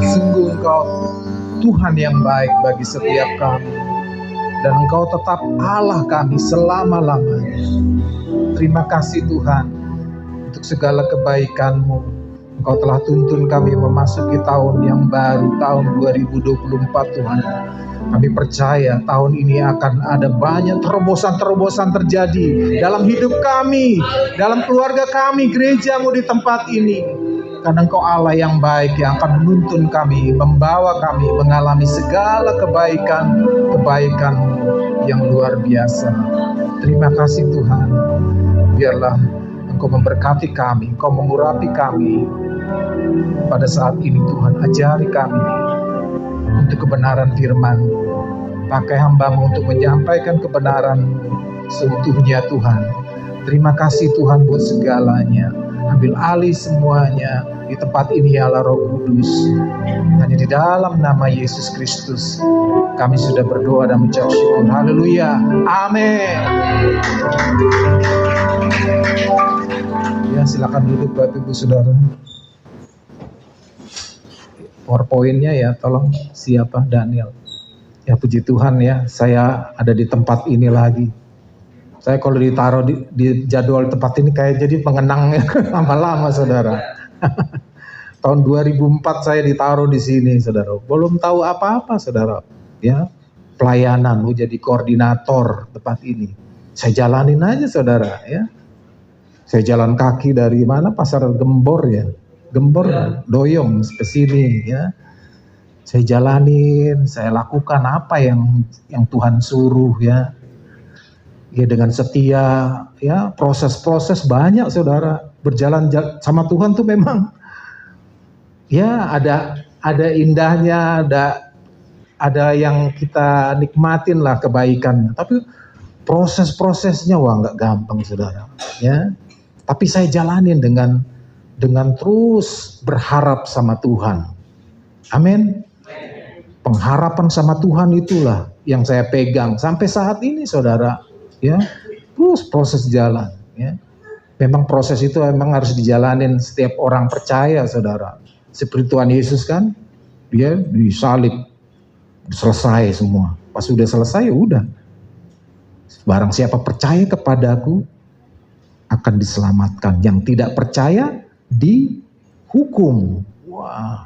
Sungguh Engkau Tuhan yang baik bagi setiap kami, dan Engkau tetap Allah kami selama-lamanya. Terima kasih Tuhan untuk segala kebaikan-Mu. Engkau telah tuntun kami memasuki tahun yang baru, tahun 2024 Tuhan. Kami percaya tahun ini akan ada banyak terobosan-terobosan terjadi dalam hidup kami, dalam keluarga kami, gereja-Mu di tempat ini. Karena Engkau Allah yang baik yang akan menuntun kami, membawa kami mengalami segala kebaikan yang luar biasa. Terima kasih Tuhan. Biarlah Engkau memberkati kami, Engkau mengurapi kami. Pada saat ini Tuhan, ajari kami untuk kebenaran firman. Pakai hamba-Mu untuk menyampaikan kebenaran seutuhnya Tuhan. Terima kasih Tuhan buat segalanya. Ambil alih semuanya di tempat ini ya Allah Roh Kudus. Hanya di dalam nama Yesus Kristus kami sudah berdoa dan mengucap syukur. Haleluya. Amin. Ya, silakan duduk Bapak Ibu Saudara. PowerPoint-nya ya, tolong siapa? Daniel. Ya puji Tuhan ya, saya ada di tempat ini lagi. Saya kalau ditaruh di jadwal tempat ini kayak jadi pengenang lama-lama Saudara. Tahun 2004 saya ditaruh di sini Saudara. Belum tahu apa-apa Saudara. Ya, pelayanan, mau jadi koordinator tempat ini. Saya jalanin aja Saudara ya. Saya jalan kaki dari mana? Pasar Gembor ya. Gembor, Doyong ke sini ya. Saya jalanin, saya lakukan apa yang Tuhan suruh ya. Ya dengan setia ya, proses-proses banyak Saudara. Berjalan sama Tuhan tuh memang ya ada indahnya, ada yang kita nikmatin lah kebaikannya. Tapi proses-prosesnya wah nggak gampang Saudara ya. Tapi saya jalanin dengan terus berharap sama Tuhan. Amin. Pengharapan sama Tuhan itulah yang saya pegang sampai saat ini Saudara ya. Terus proses jalan ya. Memang proses itu memang harus dijalanin setiap orang percaya Saudara. Seperti Tuhan Yesus kan, dia disalib, selesai semua. Pas sudah selesai ya udah. Barang siapa percaya kepadaku akan diselamatkan. Yang tidak percaya dihukum. Wah,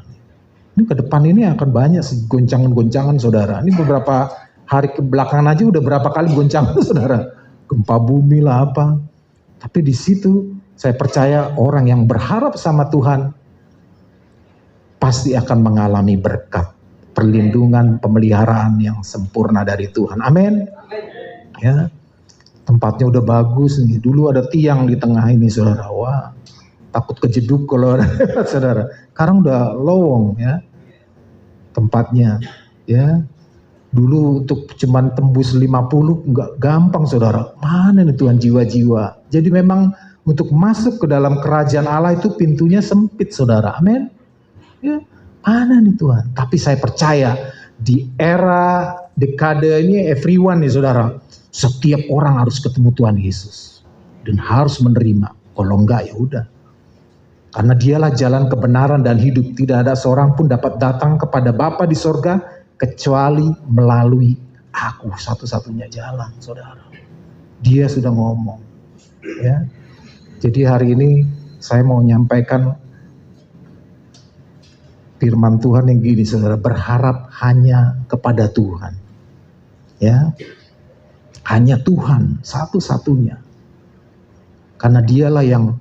ini ke depan ini akan banyak goncangan-goncangan Saudara. Ini beberapa hari kebelakangan aja udah berapa kali goncangan Saudara. Gempa bumi lah apa. Tapi di situ saya percaya orang yang berharap sama Tuhan pasti akan mengalami berkat, perlindungan, pemeliharaan yang sempurna dari Tuhan. Amin. Ya, tempatnya udah bagus nih. Dulu ada tiang di tengah ini Saudara. Wah, takut kejeduk kalau Saudara. Sekarang udah lowong ya tempatnya ya. Dulu untuk cuman tembus 50 nggak gampang Saudara. Mana nih Tuhan jiwa-jiwa. Jadi memang untuk masuk ke dalam kerajaan Allah itu pintunya sempit Saudara. Amin. Ya, mana nih Tuhan. Tapi saya percaya di era dekade ini everyone nih Saudara. Setiap orang harus ketemu Tuhan Yesus dan harus menerima. Kalau enggak ya udah. Karena dialah jalan kebenaran dan hidup. Tidak ada seorang pun dapat datang kepada Bapa di sorga kecuali melalui aku, satu-satunya jalan Saudara. Dia sudah ngomong ya. Jadi hari ini saya mau menyampaikan firman Tuhan yang gini Saudara, berharap hanya kepada Tuhan ya. Hanya Tuhan satu-satunya. Karena dialah yang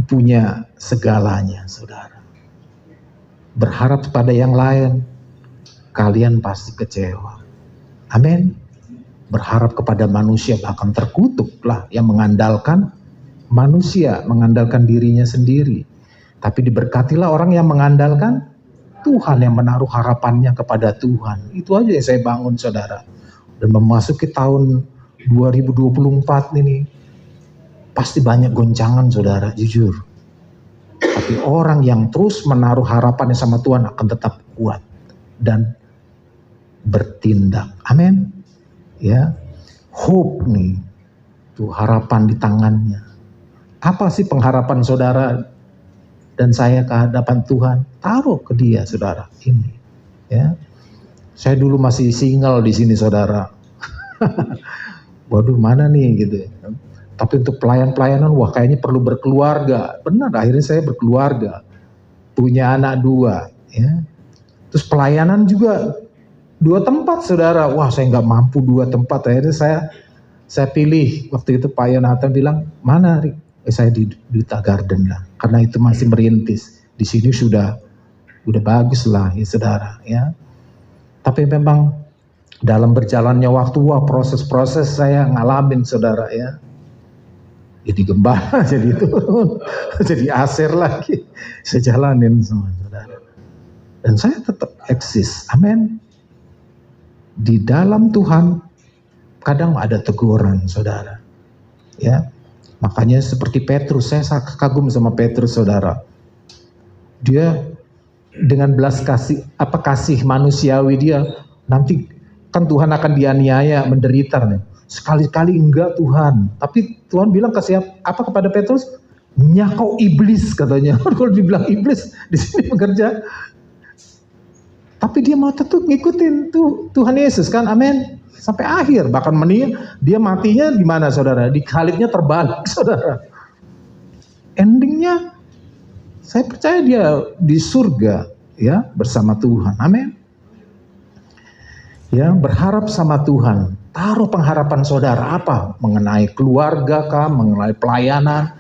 punya segalanya Saudara. Berharap pada yang lain, kalian pasti kecewa. Amin. Berharap kepada manusia bahkan terkutuklah yang mengandalkan manusia, mengandalkan dirinya sendiri. Tapi diberkatilah orang yang mengandalkan Tuhan, yang menaruh harapannya kepada Tuhan. Itu aja yang saya bangun, saudara. Dan memasuki tahun 2024 ini, pasti banyak goncangan, saudara, jujur. Tapi orang yang terus menaruh harapannya sama Tuhan akan tetap kuat dan bertindak. Amin. Ya, hope nih, tuh harapan di tangannya. Apa sih pengharapan saudara dan saya ke hadapan Tuhan? Taruh ke Dia, saudara. Ini, ya. Saya dulu masih single di sini, saudara. Waduh, mana nih gitu. Tapi untuk pelayanan, wah kayaknya perlu berkeluarga. Benar, akhirnya saya berkeluarga, punya anak 2, ya. Terus pelayanan juga 2 tempat, saudara. Wah, saya nggak mampu 2 tempat. Akhirnya saya pilih. Waktu itu Pak Yonatan bilang, mana Rik? Saya di Duta Garden lah. Karena itu masih merintis. Di sini sudah bagus lah, ya saudara. Ya. Tapi memang dalam berjalannya waktu, wah proses-proses saya ngalamin, saudara, ya. Jadi gembala, jadi itu, jadi aser lagi. Saya jalanin sama saudara. Dan saya tetap eksis. Amin. Di dalam Tuhan kadang ada teguran, saudara. Ya, makanya seperti Petrus, saya kagum sama Petrus, saudara. Dia dengan belas kasih manusiawi dia, nanti kan Tuhan akan dianiaya, menderita nih. Sekali-kali enggak Tuhan, tapi Tuhan bilang kepada Petrus, nyakau iblis, katanya. Kalau dibilang iblis di sini bekerja. Tapi dia mau tetap ngikutin Tuhan Yesus kan, amin. Sampai akhir, bahkan dia matinya di mana, saudara? Di salibnya terbalik, saudara. Endingnya, saya percaya dia di surga, ya, bersama Tuhan, amin. Ya, berharap sama Tuhan. Taruh pengharapan saudara apa? Mengenai keluarga kah? Mengenai pelayanan?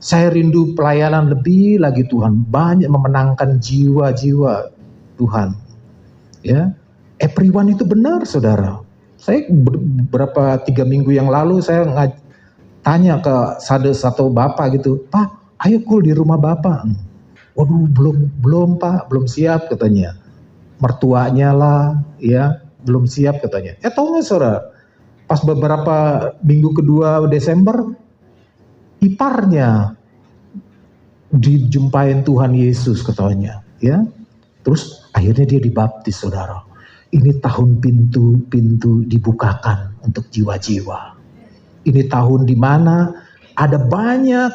Saya rindu pelayanan lebih lagi, Tuhan. Banyak memenangkan jiwa-jiwa, Tuhan. Ya, everyone itu benar, saudara. Saya beberapa 3 minggu yang lalu saya tanya ke satu bapak gitu, Pak, ayo di rumah bapak. Waduh, belum Pak, belum siap katanya. Mertuanya lah, ya, belum siap katanya. Tahu nggak, saudara? Pas beberapa minggu kedua Desember, iparnya dijumpain Tuhan Yesus katanya, ya. Terus akhirnya dia dibaptis, saudara. Ini tahun pintu-pintu dibukakan untuk jiwa-jiwa. Ini tahun di mana ada banyak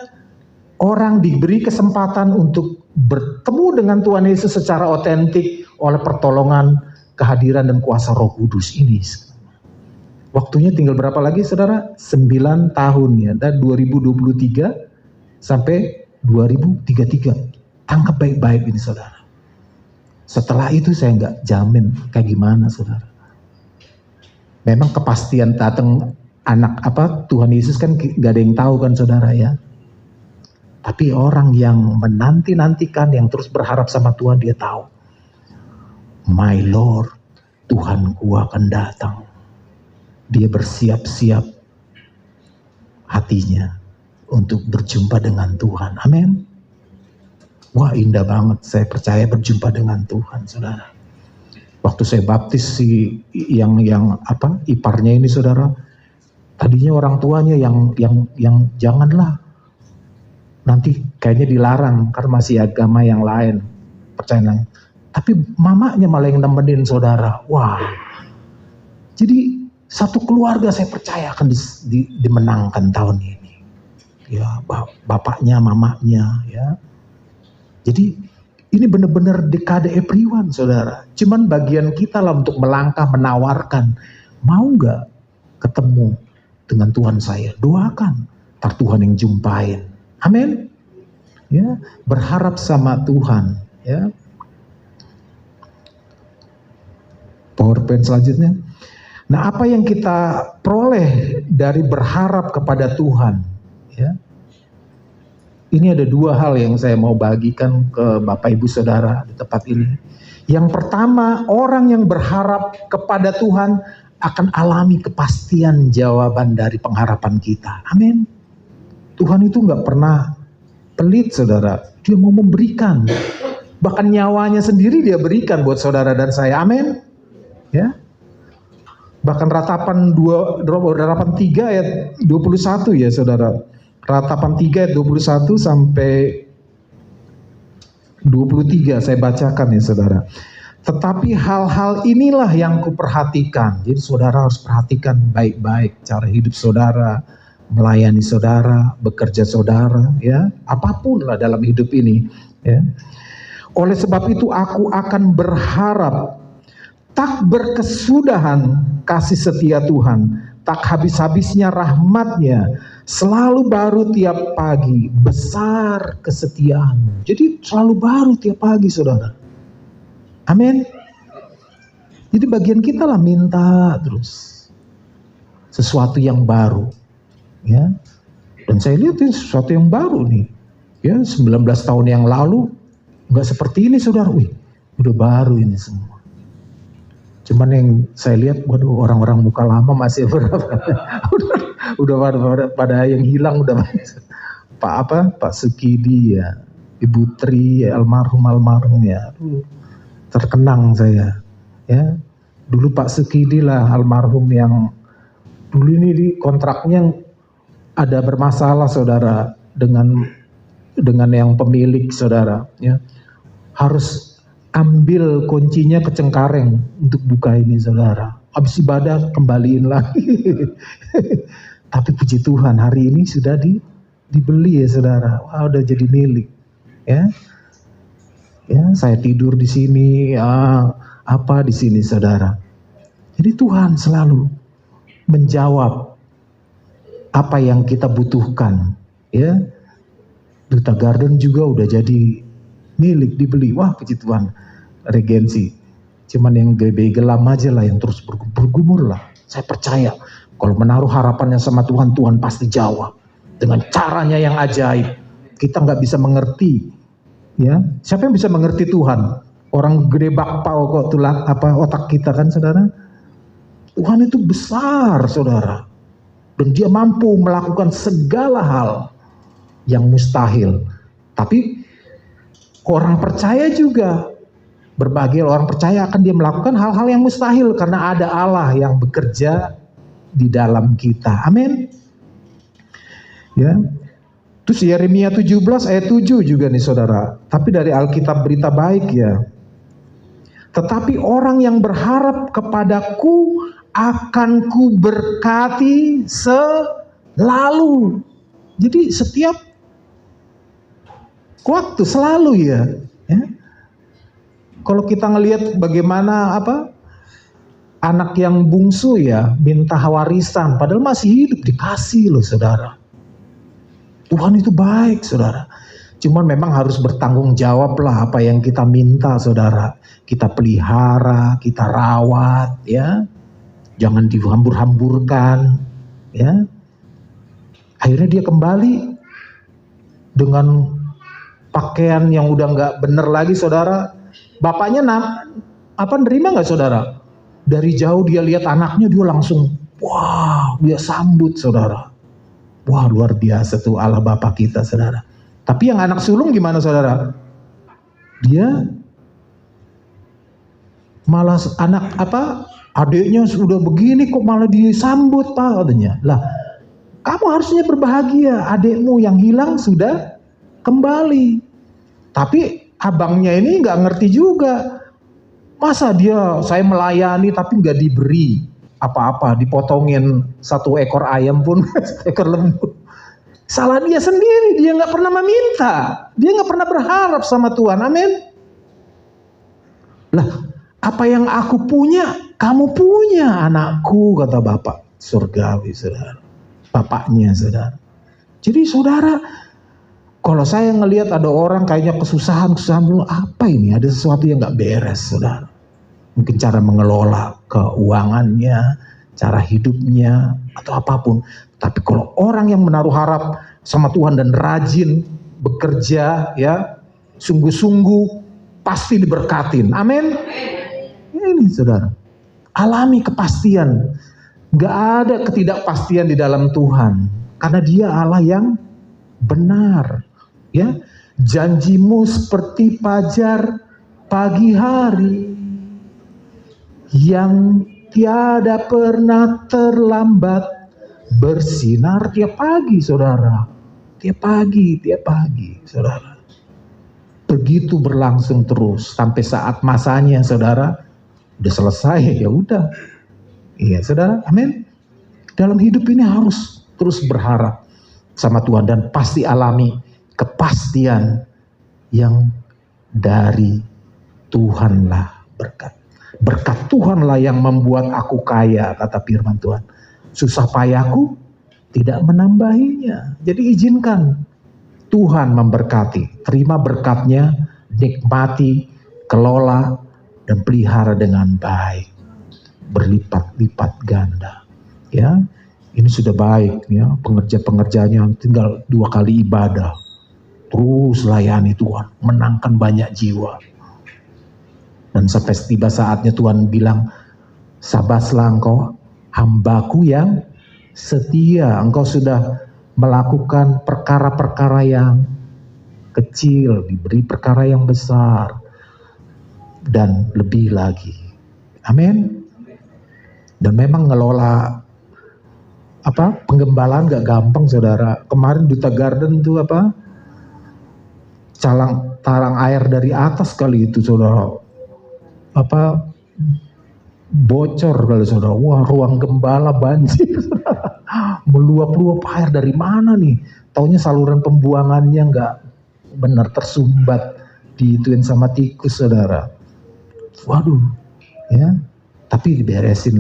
orang diberi kesempatan untuk bertemu dengan Tuhan Yesus secara otentik oleh pertolongan, kehadiran dan kuasa Roh Kudus ini. Waktunya tinggal berapa lagi, saudara? 9 tahun ya, dan 2023 sampai 2033. Tangkap baik-baik ini, saudara. Setelah itu saya nggak jamin kayak gimana, saudara. Memang kepastian datang Tuhan Yesus kan nggak ada yang tahu kan, saudara, ya. Tapi orang yang menanti-nantikan, yang terus berharap sama Tuhan, dia tahu. My Lord, Tuhanku akan datang. Dia bersiap-siap hatinya untuk berjumpa dengan Tuhan. Amin. Wah, indah banget, saya percaya berjumpa dengan Tuhan, saudara. Waktu saya baptis yang iparnya ini, saudara, tadinya orang tuanya yang janganlah, nanti kayaknya dilarang karena masih agama yang lain, percaya. Tapi mamanya malah yang nemenin, saudara. Wah, jadi satu keluarga saya percaya akan dimenangkan tahun ini. Ya, bapaknya, mamanya, ya. Jadi ini benar-benar dekade everyone, saudara. Cuman bagian kita lah untuk melangkah, menawarkan. Mau nggak ketemu dengan Tuhan saya? Doakan, ntar Tuhan yang jumpain. Amin. Ya, berharap sama Tuhan. Ya. PowerPoint selanjutnya. Nah, apa yang kita peroleh dari berharap kepada Tuhan? Ya. Ini ada 2 hal yang saya mau bagikan ke Bapak Ibu Saudara di tempat ini. Yang pertama, orang yang berharap kepada Tuhan akan alami kepastian jawaban dari pengharapan kita. Amin. Tuhan itu nggak pernah pelit, saudara. Dia mau memberikan. Bahkan nyawanya sendiri dia berikan buat saudara dan saya. Amin. Ya. Bahkan ratapan 3 ayat 21 ya saudara. Ratapan 3 ayat 21 sampai 23 saya bacakan ya saudara. Tetapi hal-hal inilah yang kuperhatikan. Jadi saudara harus perhatikan baik-baik cara hidup saudara, melayani saudara, bekerja saudara, ya, apapun lah dalam hidup ini, ya. Oleh sebab itu aku akan berharap tak berkesudahan kasih setia Tuhan, tak habis-habisnya rahmat-Nya, selalu baru tiap pagi, besar kesetiaan. Jadi selalu baru tiap pagi saudara. Amin. Jadi bagian kita lah minta terus sesuatu yang baru, ya. Dan saya lihat ini sesuatu yang baru nih, ya. 19 tahun yang lalu nggak seperti ini saudara. Wih, udah baru ini semua. Cuman yang saya lihat, waduh, orang-orang muka lama masih berapa? udah pada yang hilang udah. Pak Sukidi ya, Ibu Tri, ya, almarhum ya. Terkenang saya, ya. Dulu Pak Sukidi lah almarhum yang dulu ini di kontraknya ada bermasalah saudara dengan yang pemilik saudara, ya. Harus ambil kuncinya ke Cengkareng untuk buka ini saudara. Habis ibadah kembaliin lagi. Tapi puji Tuhan hari ini sudah dibeli ya saudara. Wah, udah jadi milik, ya. Ya, saya tidur di sini, apa di sini saudara. Jadi Tuhan selalu menjawab apa yang kita butuhkan, ya. Duta Garden juga udah jadi milik, dibeli. Wah, puji Tuhan. Regensi. Cuman yang gede gelam aja lah yang terus bergumur lah. Saya percaya kalau menaruh harapannya sama Tuhan, Tuhan pasti jawab dengan caranya yang ajaib. Kita nggak bisa mengerti. Ya, siapa yang bisa mengerti Tuhan? Orang gede bakpao kok tulang otak kita kan saudara. Tuhan itu besar saudara. Dan dia mampu melakukan segala hal yang mustahil. Tapi orang percaya juga, berbagai orang percaya akan dia melakukan hal-hal yang mustahil karena ada Allah yang bekerja di dalam kita. Amin. Ya. Terus Yeremia 17 ayat 7 juga nih saudara. Tapi dari Alkitab Berita Baik ya. Tetapi orang yang berharap kepadaku akan ku berkati selalu. Jadi setiap waktu selalu ya. Kalau kita ngelihat bagaimana anak yang bungsu ya minta warisan padahal masih hidup dikasih loh saudara. Tuhan itu baik saudara. Cuman memang harus bertanggung jawab lah apa yang kita minta saudara. Kita pelihara, kita rawat ya. Jangan dihambur-hamburkan ya. Akhirnya dia kembali dengan pakaian yang udah nggak bener lagi saudara. Bapaknya nerima nggak saudara? Dari jauh dia lihat anaknya dia langsung wah dia sambut saudara. Wah luar biasa tuh Allah Bapa kita saudara. Tapi yang anak sulung gimana saudara? Dia malah adiknya sudah begini kok malah disambut pak katanya. Lah kamu harusnya berbahagia, adikmu yang hilang sudah kembali. Tapi abangnya ini nggak ngerti juga. Masa saya melayani tapi nggak diberi apa-apa, dipotongin 1 ekor ayam pun 1 ekor lembu. Salah dia sendiri, dia nggak pernah meminta, dia nggak pernah berharap sama Tuhan. Amin. Lah, apa yang aku punya, kamu punya anakku, kata Bapak surgawi saudara, bapaknya saudara. Jadi saudara, kalau saya ngelihat ada orang kayaknya kesusahan dulu, apa ini? Ada sesuatu yang nggak beres saudara. Mungkin cara mengelola keuangannya, cara hidupnya, atau apapun. Tapi kalau orang yang menaruh harap sama Tuhan dan rajin bekerja, ya, sungguh-sungguh pasti diberkatin. Amin. Ini saudara, Alami kepastian. Gak ada ketidakpastian di dalam Tuhan. Karena Dia Allah yang benar. Ya, janjimu seperti fajar pagi hari yang tiada pernah terlambat, bersinar tiap pagi, saudara. Tiap pagi, saudara. Begitu berlangsung terus sampai saat masanya, saudara, udah selesai, ya udah. Iya, saudara, amin. Dalam hidup ini harus terus berharap sama Tuhan dan pasti alami kepastian yang dari Tuhanlah berkat. Berkat Tuhanlah yang membuat aku kaya, kata firman Tuhan. Susah payahku tidak menambahinya. Jadi izinkan Tuhan memberkati. Terima berkatnya, nikmati, kelola, dan pelihara dengan baik. Berlipat-lipat ganda. Ya, ini sudah baik ya, pengerja-pengerjanya tinggal 2 kali ibadah. Terus layani Tuhan, menangkan banyak jiwa. Dan sampai tiba saatnya Tuhan bilang, sabaslah engkau hambaku yang setia. Engkau sudah melakukan perkara-perkara yang kecil, diberi perkara yang besar. Dan lebih lagi. Amin. Dan memang ngelola penggembalaan gak gampang, saudara. Kemarin Duta Garden tuh tarang air dari atas kali itu, saudara. Bocor kali, saudara. Wah, ruang gembala banjir. Meluap-luap air dari mana nih? Taunya saluran pembuangannya nggak benar, tersumbat, diituin sama tikus, saudara. Waduh, ya. Tapi beresin.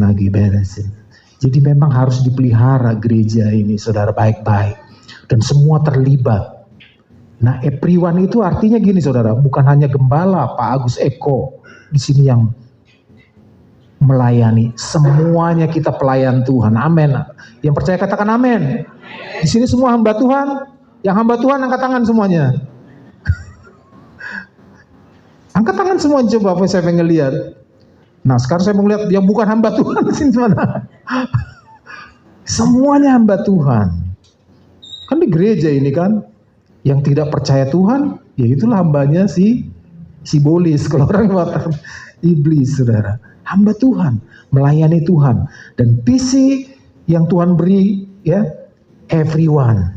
Jadi memang harus dipelihara gereja ini, saudara, baik-baik. Dan semua terlibat. Nah, Everyone itu artinya gini, saudara, bukan hanya gembala Pak Agus Eko di sini yang melayani, semuanya kita pelayan Tuhan. Amin. Yang percaya katakan amin. Di sini semua hamba Tuhan. Yang hamba Tuhan angkat tangan semuanya. Angkat tangan semuanya, coba saya pengen lihat. Nah, sekarang saya mau lihat yang bukan hamba Tuhan di sini mana. Semuanya hamba Tuhan. Kan di gereja ini kan, yang tidak percaya Tuhan, ya itulah hambanya si Bolis, kalau orang mengatakan iblis, saudara. Hamba Tuhan, melayani Tuhan, dan visi yang Tuhan beri, ya, everyone.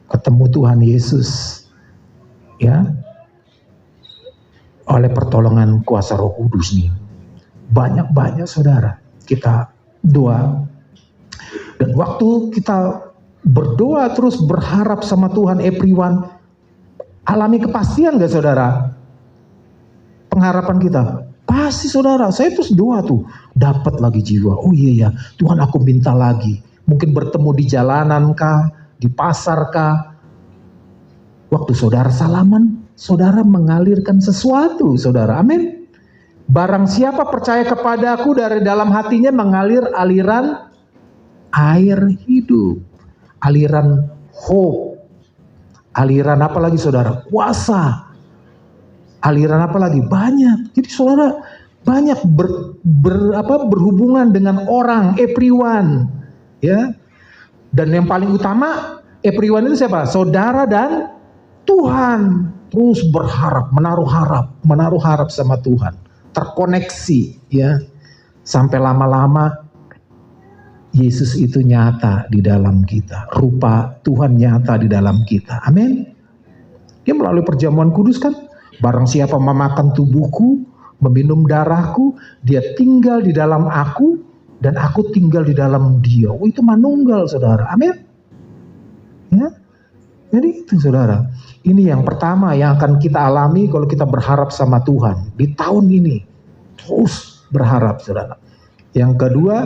Ketemu Tuhan Yesus, ya, oleh pertolongan kuasa Roh Kudus nih. Banyak-banyak, saudara, kita doa. Dan waktu kita berdoa terus berharap sama Tuhan, everyone, alami kepastian gak, saudara? Pengharapan kita pasti, saudara. Saya terus doa tuh, dapat lagi jiwa. Oh iya ya, Tuhan, aku minta lagi. Mungkin bertemu di jalanan kah, di pasar kah. Waktu saudara salaman, saudara mengalirkan sesuatu, saudara. Amin. Barang siapa percaya kepadaku, dari dalam hatinya mengalir aliran air hidup. Aliran hope. Aliran apa lagi, saudara? Kuasa. Aliran apa lagi? Banyak. Jadi saudara banyak berhubungan dengan orang, everyone, ya. Dan yang paling utama, everyone itu siapa? Saudara dan Tuhan. Terus berharap, menaruh harap sama Tuhan, terkoneksi, ya, sampai lama-lama Yesus itu nyata di dalam kita, rupa Tuhan nyata di dalam kita. Amin. Dia melalui perjamuan kudus kan, barang siapa memakan tubuhku, meminum darahku, dia tinggal di dalam aku, dan aku tinggal di dalam dia. Oh, itu manunggal, saudara. Amin. Ya. Jadi itu, saudara. Ini yang pertama yang akan kita alami kalau kita berharap sama Tuhan di tahun ini. Terus berharap, saudara. Yang kedua,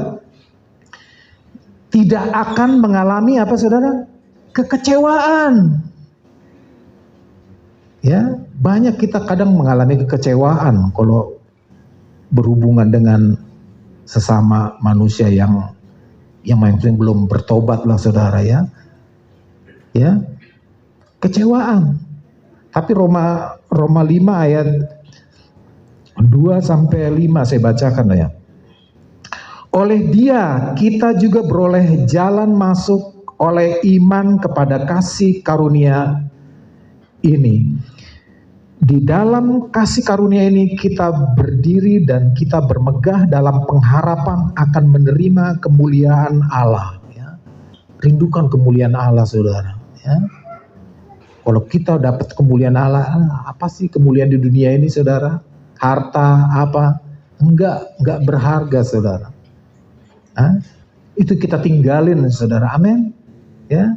tidak akan mengalami apa, saudara? Kekecewaan. Ya, banyak kita kadang mengalami kekecewaan kalau berhubungan dengan sesama manusia yang belum bertobat lah, saudara, ya. Ya, kecewaan. Tapi Roma 5 ayat 2-5 saya bacakan ya. Oleh Dia kita juga beroleh jalan masuk oleh iman kepada kasih karunia ini. Di dalam kasih karunia ini kita berdiri dan kita bermegah dalam pengharapan akan menerima kemuliaan Allah. Ya. Rindukan kemuliaan Allah, saudara. Ya. Kalau kita dapat kemuliaan Allah, apa sih kemuliaan di dunia ini, saudara? Harta apa? Enggak berharga, saudara. Itu kita tinggalin, saudara. Amin. Ya,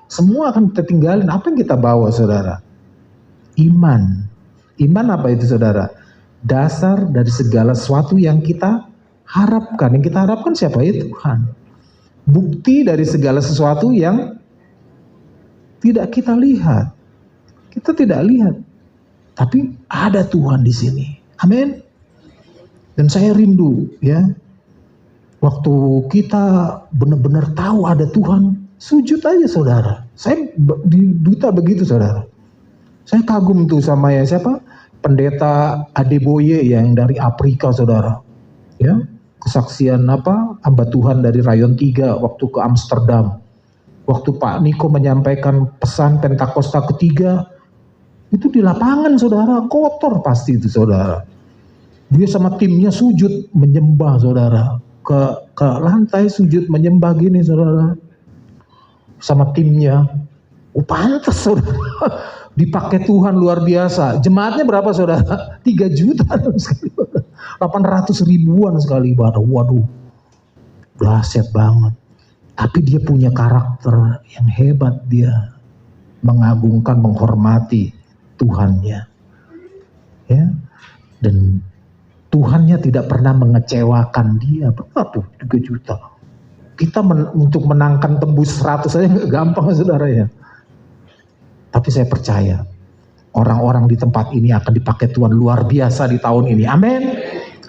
semua akan kita tinggalin. Apa yang kita bawa, saudara? Iman. Iman apa itu, saudara? Dasar dari segala sesuatu yang kita harapkan. Yang kita harapkan siapa? Ya Tuhan. Bukti dari segala sesuatu yang tidak kita lihat. Kita tidak lihat, tapi ada Tuhan di sini. Amin. Dan saya rindu, ya. Waktu kita benar-benar tahu ada Tuhan, sujud aja, saudara. Saya di duta begitu, saudara. Saya kagum tuh sama ya siapa? Pendeta Adeboye yang dari Afrika, saudara. Ya, kesaksian hamba Tuhan dari Rayon 3 waktu ke Amsterdam. Waktu Pak Niko menyampaikan pesan Pentakosta ketiga, itu di lapangan, saudara, kotor pasti itu, saudara. Dia sama timnya sujud menyembah, saudara. Ke lantai sujud menyembah gini, saudara, sama timnya. Pantas, saudara. Dipakai Tuhan luar biasa. Jemaatnya berapa, saudara? 3 juta sekali, 800 ribuan sekali ibadah. Waduh, dahsyat banget. Tapi dia punya karakter yang hebat. Dia mengagungkan, menghormati Tuhannya, ya. Dan Tuhannya tidak pernah mengecewakan dia. Berapa tuh 3 juta? Kita untuk menangkan tembus 100 saja nggak gampang, saudara, ya. Tapi saya percaya orang-orang di tempat ini akan dipakai Tuhan luar biasa di tahun ini. Amin.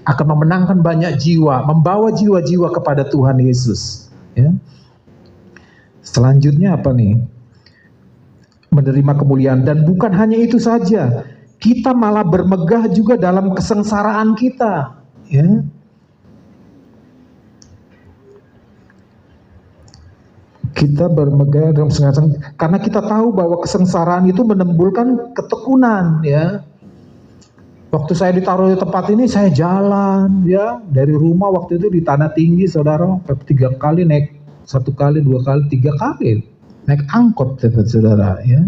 Akan memenangkan banyak jiwa, membawa jiwa-jiwa kepada Tuhan Yesus. Ya. Selanjutnya apa nih? Menerima kemuliaan. Dan bukan hanya itu saja, kita malah bermegah juga dalam kesengsaraan kita. Ya. Kita bermegah dalam kesengsaraan karena kita tahu bahwa kesengsaraan itu menimbulkan ketekunan, ya. Waktu saya ditaruh di tempat ini, saya jalan, ya, dari rumah waktu itu di Tanah Tinggi, saudara, 3 kali naik, 1 kali, 2 kali, 3 kali naik angkot, saudara, ya,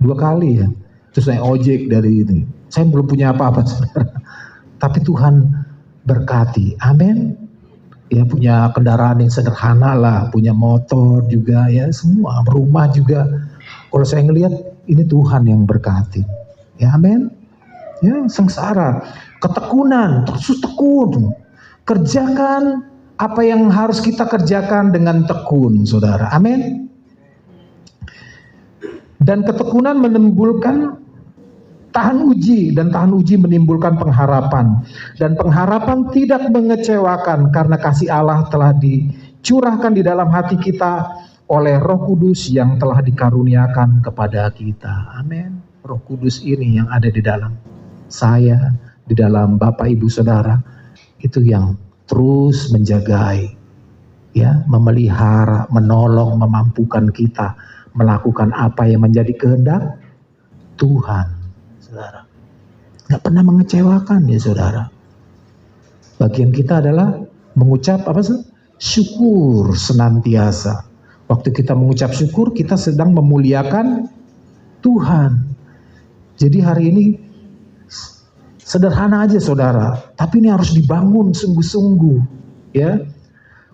2 kali, ya. Terus naik ojek dari ini. Saya belum punya apa-apa, saudara. Tapi Tuhan berkati, amin. Ya, punya kendaraan yang sederhana lah, punya motor juga, ya, semua, rumah juga. Kalau saya ngelihat ini Tuhan yang berkati, ya, amin. Ya, sengsara, ketekunan, terus tekun, kerjakan apa yang harus kita kerjakan dengan tekun, saudara, amin. Dan ketekunan menimbulkan tahan uji, dan tahan uji menimbulkan pengharapan, dan pengharapan tidak mengecewakan karena kasih Allah telah dicurahkan di dalam hati kita oleh Roh Kudus yang telah dikaruniakan kepada kita. Amin. Roh Kudus ini yang ada di dalam saya, di dalam Bapak Ibu Saudara, itu yang terus menjagai, ya, memelihara, menolong, memampukan kita melakukan apa yang menjadi kehendak Tuhan. Saudara, nggak pernah mengecewakan, ya, saudara. Bagian kita adalah mengucap apa sih? Syukur senantiasa. Waktu kita mengucap syukur, kita sedang memuliakan Tuhan. Jadi hari ini sederhana aja, saudara, tapi ini harus dibangun sungguh-sungguh, ya.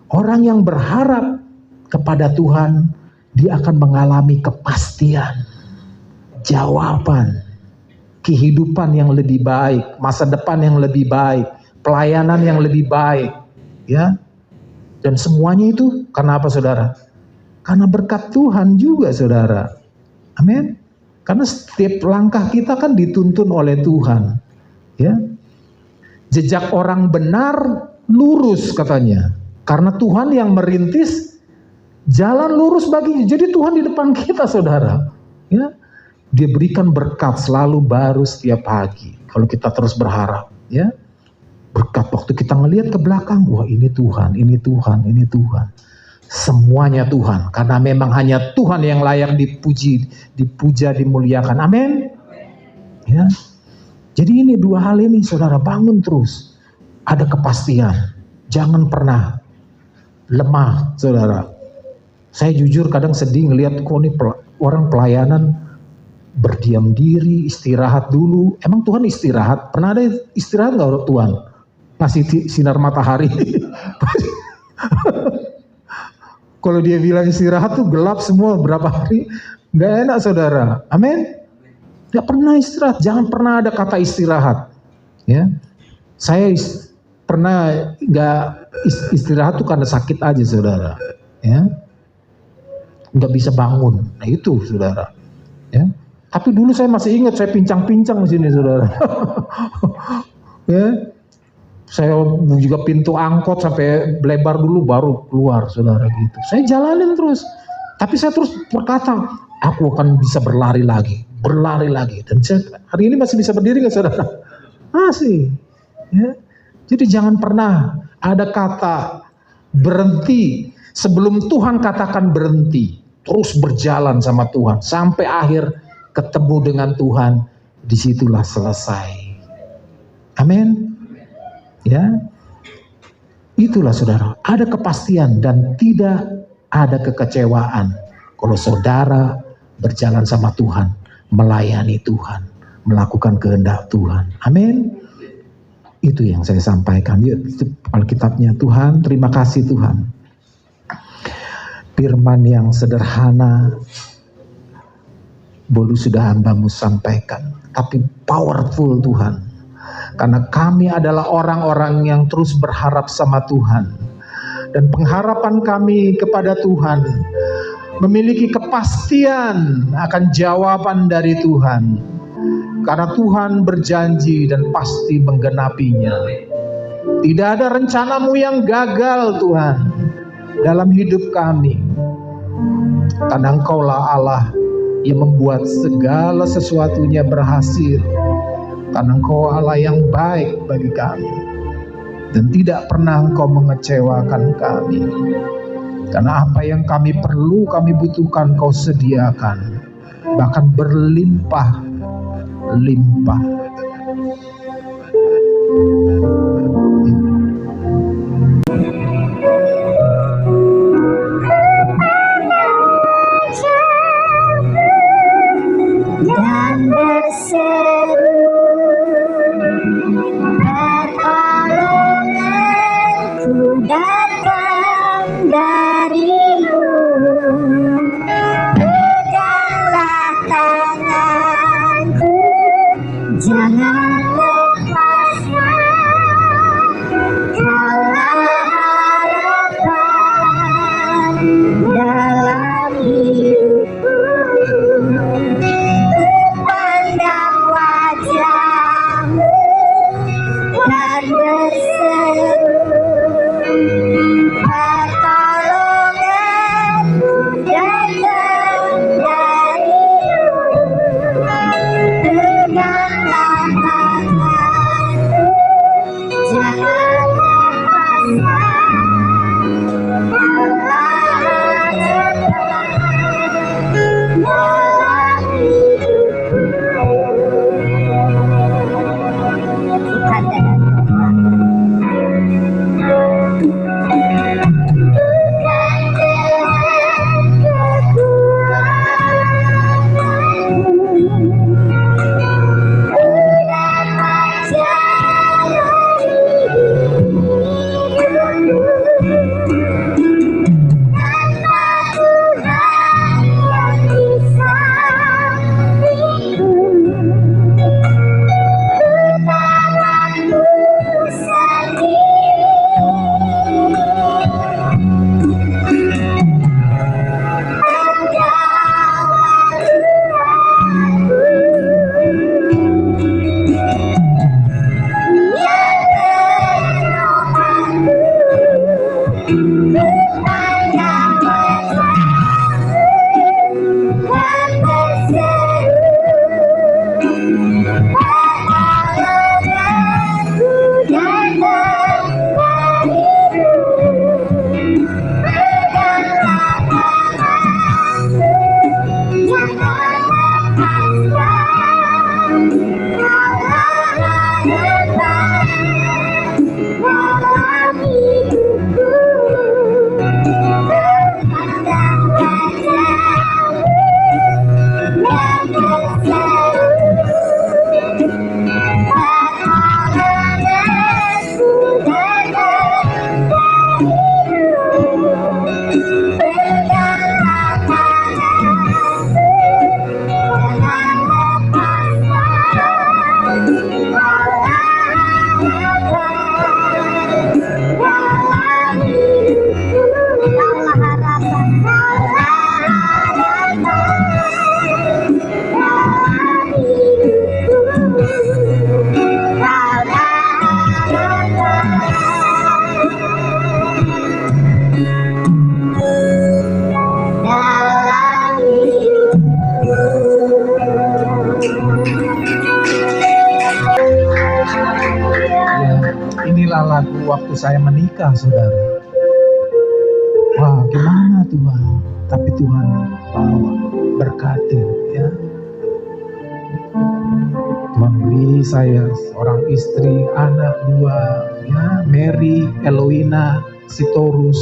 Orang yang berharap kepada Tuhan, dia akan mengalami kepastian, jawaban, kehidupan yang lebih baik, masa depan yang lebih baik, pelayanan yang lebih baik, ya. Dan semuanya itu karena apa, saudara? Karena berkat Tuhan juga, saudara. Amin. Karena setiap langkah kita kan dituntun oleh Tuhan, ya. Jejak orang benar lurus, katanya. Karena Tuhan yang merintis jalan lurus baginya. Jadi Tuhan di depan kita, saudara, ya. Dia berikan berkat selalu baru setiap pagi kalau kita terus berharap, ya. Berkat waktu kita ngelihat ke belakang, wah ini Tuhan, ini Tuhan, ini Tuhan. Semuanya Tuhan, karena memang hanya Tuhan yang layak dipuji, dipuja, dimuliakan. Amin. Ya. Jadi ini dua hal ini, saudara, bangun terus. Ada kepastian, jangan pernah lemah, saudara. Saya jujur kadang sedih ngelihat kok nih orang pelayanan berdiam diri, istirahat dulu. Emang Tuhan istirahat? Pernah ada istirahat nggak Tuhan? Ngasih sinar matahari. Kalau dia bilang istirahat tuh gelap semua berapa hari, nggak enak, saudara. Amin. Nggak pernah istirahat, jangan pernah ada kata istirahat. Ya, saya pernah nggak istirahat tuh karena sakit aja, saudara. Ya, nggak bisa bangun. Nah itu, saudara. Ya, tapi dulu saya masih ingat, saya pincang-pincang di sini, saudara. Ya, saya juga pintu angkot sampai lebar dulu baru keluar, saudara, gitu. Saya jalanin terus, tapi saya terus berkata, aku akan bisa berlari lagi. Dan saya hari ini masih bisa berdiri nggak, saudara? Masih. Ya. Jadi jangan pernah ada kata berhenti sebelum Tuhan katakan berhenti. Terus berjalan sama Tuhan sampai akhir ketemu dengan Tuhan. Disitulah selesai. Amin. Ya, itulah, saudara, ada kepastian dan tidak ada kekecewaan kalau saudara berjalan sama Tuhan, melayani Tuhan, melakukan kehendak Tuhan. Amin. Itu yang saya sampaikan. Yuk, Alkitabnya. Tuhan, terima kasih Tuhan. Firman yang sederhana boleh sudah hamba-Mu sampaikan, tapi powerful Tuhan. Karena kami adalah orang-orang yang terus berharap sama Tuhan. Dan pengharapan kami kepada Tuhan memiliki kepastian akan jawaban dari Tuhan. Karena Tuhan berjanji dan pasti menggenapinya. Tidak ada rencana-Mu yang gagal, Tuhan, dalam hidup kami. Karena Engkaulah Allah yang membuat segala sesuatunya berhasil. Karena Engkau Allah yang baik bagi kami. Dan tidak pernah Engkau mengecewakan kami. Karena apa yang kami perlu, kami butuhkan, Engkau sediakan. Bahkan berlimpah-limpah. Dan berseru, pertolonganku datang dari-Mu. Peganglah tanganku, jangan lepaskan. Kaulah harapan dalam hidupku. Pandang wajah-Mu dan berseru, pertolonganku datang dari-Mu. Peganglah tanganku, jangan lepaskan. Kaulah harapan dalam hidupku. Bukan dengan kekuatan, bukan dengan kekuatanmu, dan ajalani tanpa Tuhan yang di sampingku. Tanganmu sendiri engkaulah Tuhanku yang menolongku. Berpandang wajah-Mu dan berseru, pertolonganku datang waktu saya menikah, saudara. Wah, gimana Tuhan? Tapi Tuhan bawa, berkatin, ya. Tuhan beri saya seorang istri, anak 2, ya, Mary, Eloina, Sitorus,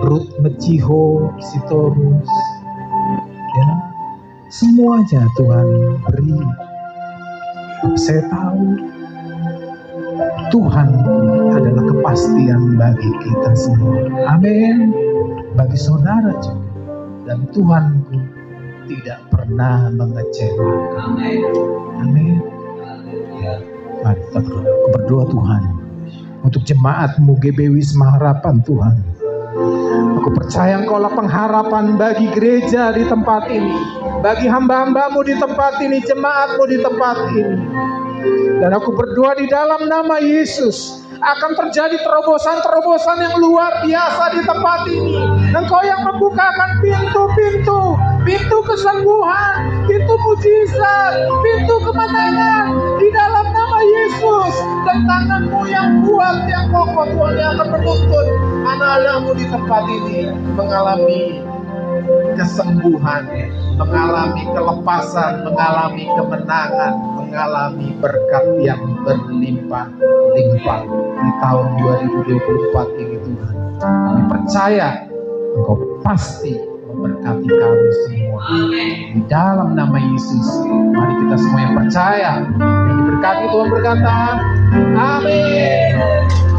Ruth Mechiho, Sitorus, ya, semuanya Tuhan beri. Tapi saya tahu Tuhan adalah kepastian bagi kita semua. Amin. Bagi saudara juga. Dan Tuhanku tidak pernah mengecewakan. Amin. Mari kita berdoa. Aku berdoa Tuhan untuk jemaat-Mu GB Wisma Harapan Tuhan. Aku percaya Engkaulah pengharapan bagi gereja di tempat ini, bagi hamba-hamba-Mu di tempat ini, jemaat-Mu di tempat ini. Dan aku berdoa di dalam nama Yesus akan terjadi terobosan-terobosan yang luar biasa di tempat ini. Engkau yang membukakan pintu-pintu, pintu kesembuhan, pintu mujizat, pintu kemenangan di dalam nama Yesus. Dan tangan-Mu yang kuat, yang kokoh Tuhan, yang akan menuntun anak-anak-Mu di tempat ini mengalami kesembuhan, mengalami kelepasan, mengalami kemenangan, mengalami berkat yang berlimpah-limpah di tahun 2024 ini Tuhan. Kami percaya Engkau pasti memberkati kami semua. Di dalam nama Yesus, mari kita semua yang percaya, yang diberkati Tuhan berkata, amin.